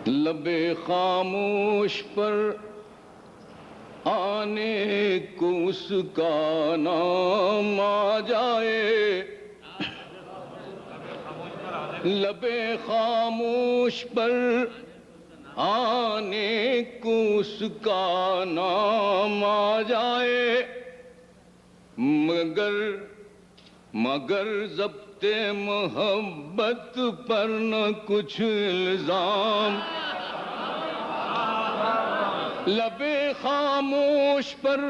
لب خاموش پر آنے کو اس کا نام آ جائے، لب خاموش پر آنے کو اس کا نام آ جائے، مگر ضبط محبت پر نہ کچھ الزام۔ لب خاموش پر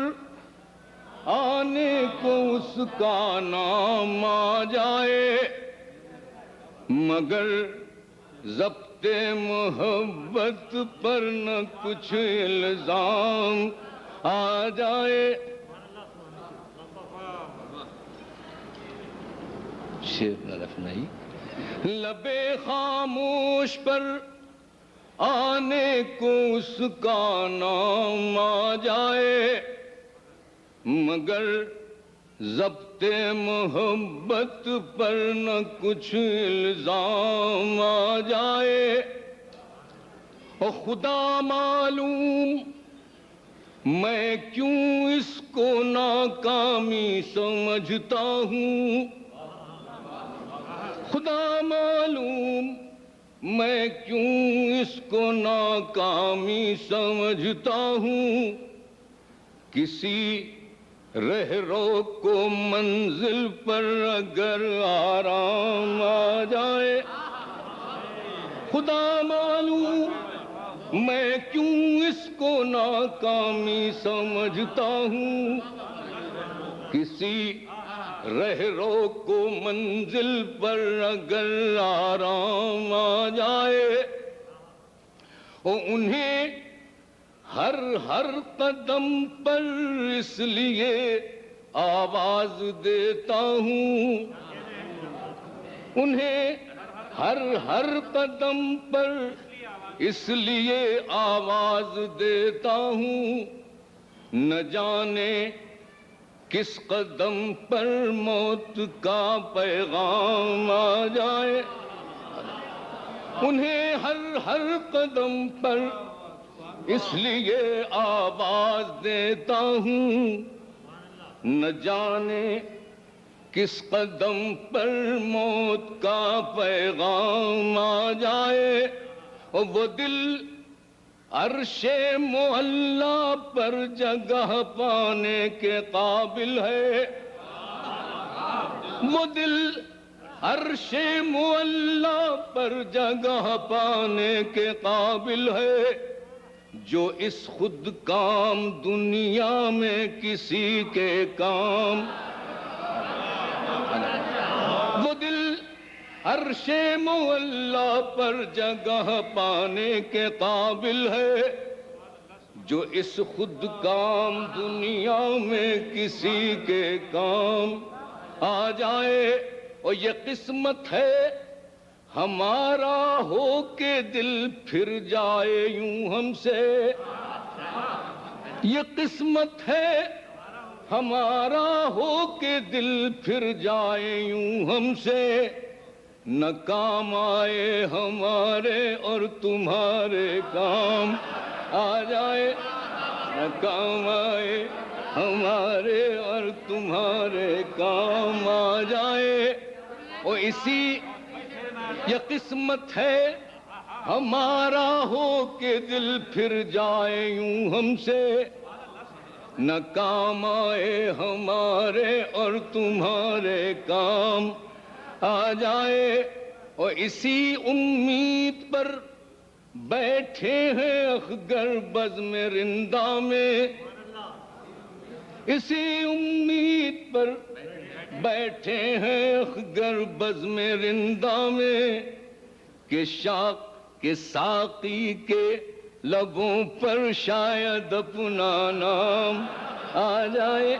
آنے کو اس کا نام آ جائے، مگر ضبط محبت پر نہ کچھ الزام آ جائے۔ لب خاموش پر آنے کو اس کا نام آ جائے، مگر ضبط محبت پر نہ کچھ الزام آ جائے۔ اور خدا معلوم میں کیوں اس کو ناکامی سمجھتا ہوں، خدا معلوم میں کیوں اس کو ناکامی سمجھتا ہوں۔ کسی رہرو کو منزل پر اگر آرام آ جائے، خدا معلوم میں کیوں اس کو ناکامی سمجھتا ہوں۔ کسی رہرو کو منزل پر اگر آرام آ جائے، اور انہیں ہر قدم پر اس لیے آواز دیتا ہوں، انہیں ہر قدم پر اس لیے آواز دیتا ہوں۔ نہ جانے کس قدم پر موت کا پیغام آ جائے، انہیں ہر قدم پر اس لیے آواز دیتا ہوں۔ نہ جانے کس قدم پر موت کا پیغام آ جائے، اور وہ دل عرش معلیٰ پر جگہ پانے کے قابل ہے، وہ دل عرش معلیٰ پر جگہ پانے کے قابل ہے، جو اس خود کام دنیا میں کسی کے کام۔ وہ دل عرش معلیٰ پر جگہ پانے کے قابل ہے، جو اس خود کام دنیا میں کسی کے کام آ جائے۔ اور یہ قسمت ہے ہمارا ہو کے دل پھر جائے یوں ہم سے، یہ قسمت ہے ہمارا ہو کے دل پھر جائے یوں ہم سے، نہ کام آئے ہمارے اور تمہارے کام آ جائے، نہ کام آئے ہمارے اور تمہارے کام آ جائے۔ اور اسی یہ قسمت ہے ہمارا ہو کے دل پھر جائے یوں ہم سے، نہ کام آئے ہمارے اور تمہارے کام آ جائے۔ اور اسی امید پر بیٹھے ہیں اخگر بزم رندہ میں، اسی امید پر بیٹھے ہیں اخگر بزم رندہ میں، کہ ساقی کے لبوں پر شاید اپنا نام آ جائے۔